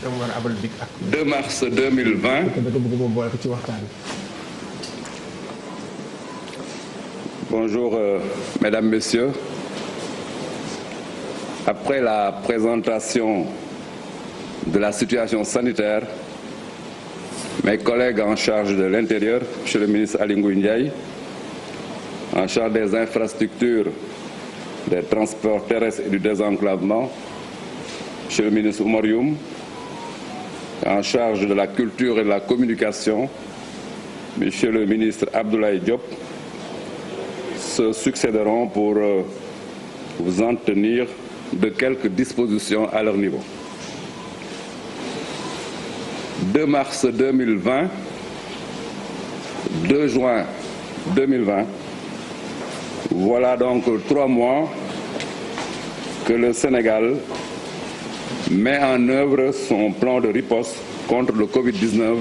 2 mars 2020. Bonjour, mesdames, messieurs. Après la présentation de la situation sanitaire, mes collègues en charge de l'Intérieur, M. le ministre Aly Ngouille Ndiaye, en charge des infrastructures, des transports terrestres et du désenclavement, M. le ministre Oumar Youm, en charge de la culture et de la communication, M. le ministre Abdoulaye Diop, se succéderont pour vous en tenir de quelques dispositions à leur niveau. 2 mars 2020, 2 juin 2020, voilà donc 3 mois que le Sénégal met en œuvre son plan de riposte contre le Covid-19,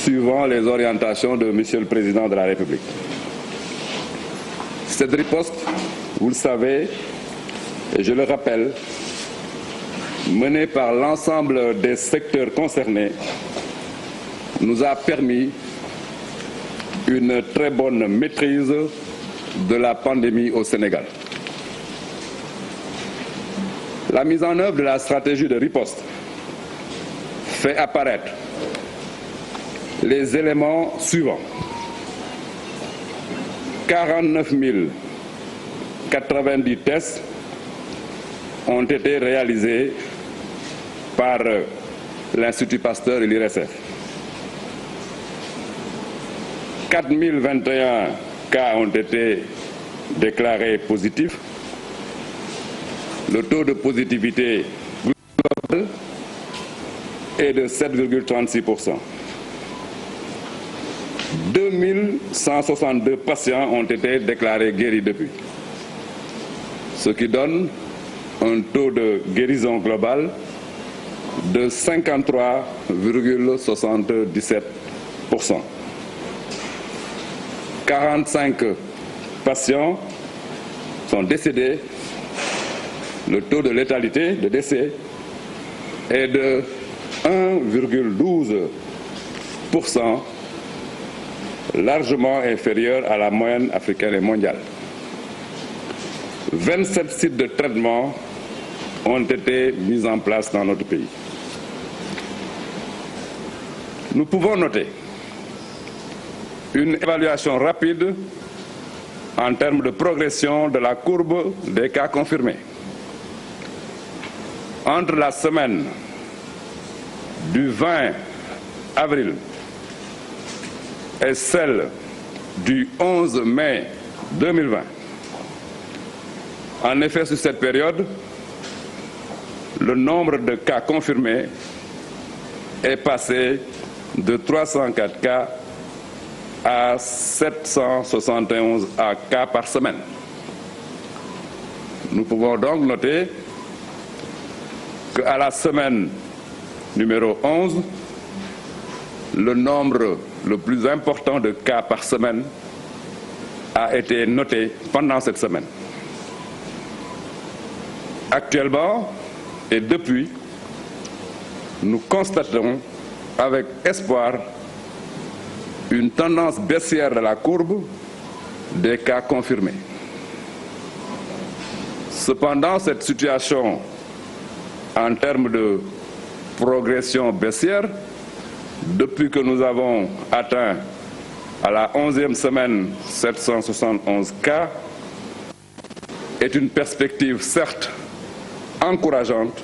suivant les orientations de M. le Président de la République. Cette riposte, vous le savez, et je le rappelle, menée par l'ensemble des secteurs concernés, nous a permis une très bonne maîtrise de la pandémie au Sénégal. La mise en œuvre de la stratégie de riposte fait apparaître les éléments suivants. 49 090 tests ont été réalisés par l'Institut Pasteur et l'IRSF. 4 021 cas ont été déclarés positifs. Le taux de positivité global est de 7,36%. 2162 patients ont été déclarés guéris depuis, ce qui donne un taux de guérison globale de 53,77%. 45 patients sont décédés. Le taux de létalité de décès est de 1,12%, largement inférieur à la moyenne africaine et mondiale. 27 sites de traitement ont été mis en place dans notre pays. Nous pouvons noter une évaluation rapide en termes de progression de la courbe des cas confirmés. Entre la semaine du 20 avril et celle du 11 mai 2020, en effet, sur cette période, le nombre de cas confirmés est passé de 304 cas à 771 cas par semaine. Nous pouvons donc noter qu'à la semaine numéro 11, le nombre le plus important de cas par semaine a été noté pendant cette semaine. Actuellement et depuis, nous constatons avec espoir une tendance baissière de la courbe des cas confirmés. Cependant, cette situation en termes de progression baissière, depuis que nous avons atteint à la 11e semaine 771 cas, est une perspective certes encourageante,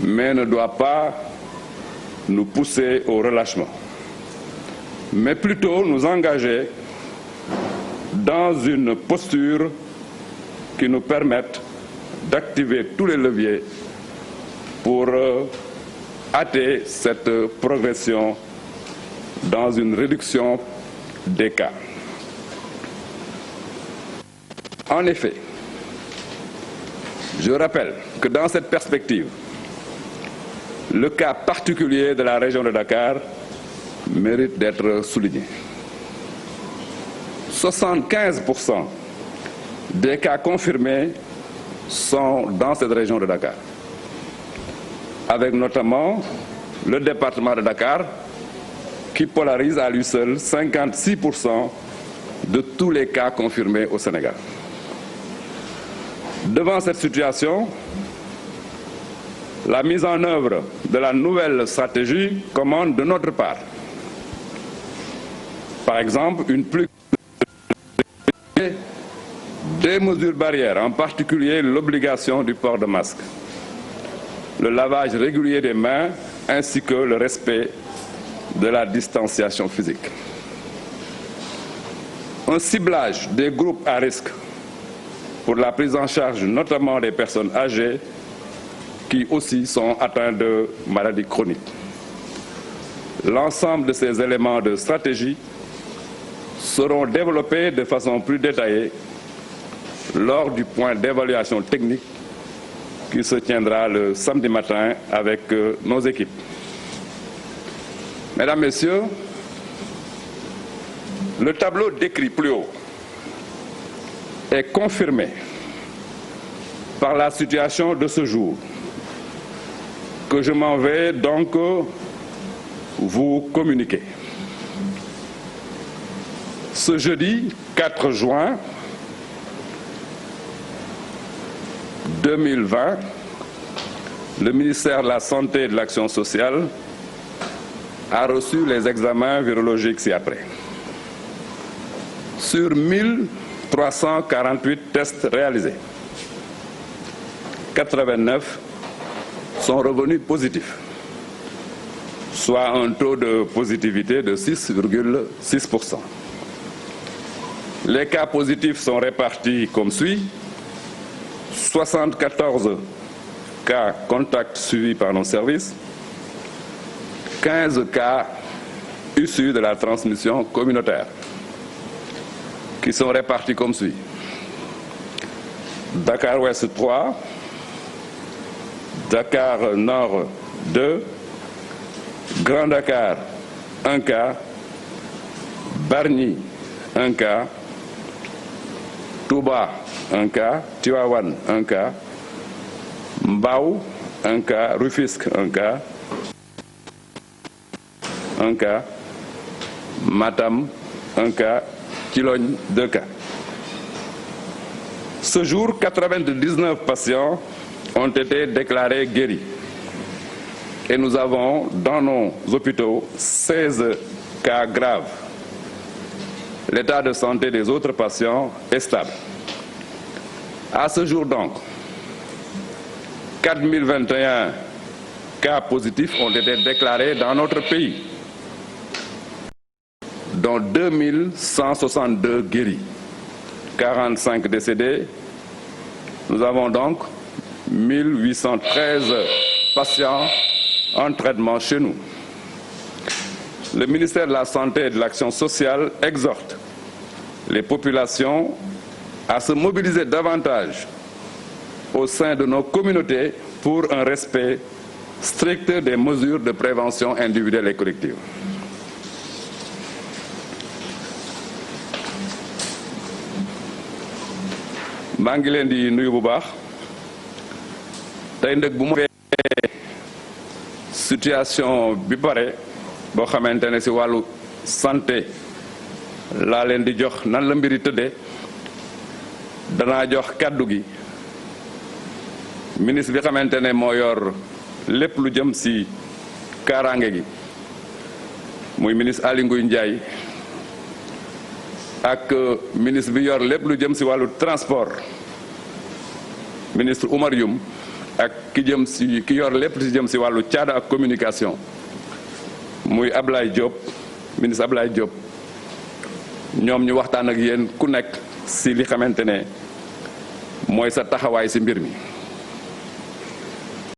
mais ne doit pas nous pousser au relâchement, mais plutôt nous engager dans une posture qui nous permette d'activer tous les leviers pour hâter cette progression dans une réduction des cas. En effet, je rappelle que dans cette perspective, le cas particulier de la région de Dakar mérite d'être souligné. 75% des cas confirmés sont dans cette région de Dakar. avec notamment le département de Dakar, qui polarise à lui seul 56% de tous les cas confirmés au Sénégal. Devant cette situation, la mise en œuvre de la nouvelle stratégie commande de notre part, par exemple, une plus des mesures barrières, en particulier l'obligation du port de masque, le lavage régulier des mains ainsi que le respect de la distanciation physique. Un ciblage des groupes à risque pour la prise en charge notamment des personnes âgées qui aussi sont atteintes de maladies chroniques. L'ensemble de ces éléments de stratégie seront développés de façon plus détaillée lors du point d'évaluation technique qui se tiendra le samedi matin avec nos équipes. Mesdames, Messieurs, le tableau décrit plus haut est confirmé par la situation de ce jour que je m'en vais donc vous communiquer. Ce jeudi 4 juin 2020, le ministère de la Santé et de l'Action sociale a reçu les examens virologiques ci-après. Sur 1348 tests réalisés, 89 sont revenus positifs, soit un taux de positivité de 6,6%. Les cas positifs sont répartis comme suit: 74 cas contacts suivis par nos services, 15 cas issus de la transmission communautaire, qui sont répartis comme suit: Dakar Ouest 3, Dakar Nord 2, Grand Dakar 1 cas, Bargny 1 cas, Touba 1 cas, Tivaouane 1 cas, Mbao 1 cas, Rufisque 1 cas, Matam 1 cas, Thilogne 2 cas. Ce jour, 99 patients ont été déclarés guéris. Et nous avons dans nos hôpitaux 16 cas graves. L'état de santé des autres patients est stable. À ce jour donc, 4021 cas positifs ont été déclarés dans notre pays, dont 2162 guéris, 45 décédés. Nous avons donc 1813 patients en traitement chez nous. Le ministère de la Santé et de l'Action sociale exhorte les populations à se mobiliser davantage au sein de nos communautés pour un respect strict des mesures de prévention individuelle et collective. maa ngi leen di nuyu bu baax tey nag bu mu situation bi pare boo xamante ne ci wàllu santé laa leen di jox nan la mbiri tëddee danaa jox kàddu gi ministre bi xamante ne moo yor lépp lu jëm ci kaaraange gi muy ministre Aly Ngouille Ndiaye ak ministre bi yor lépp lu jëm ci wàllu transport ministre Oumar Youm ak ki yor lépp ci jëm ci wàllu caada ak communication muy Ablaye Diop ministre Ablaye Diop ñoom ñu waxtaan ak yéen ku nekk ci li xamante ne mooy sa taxawaay ci mbir mi.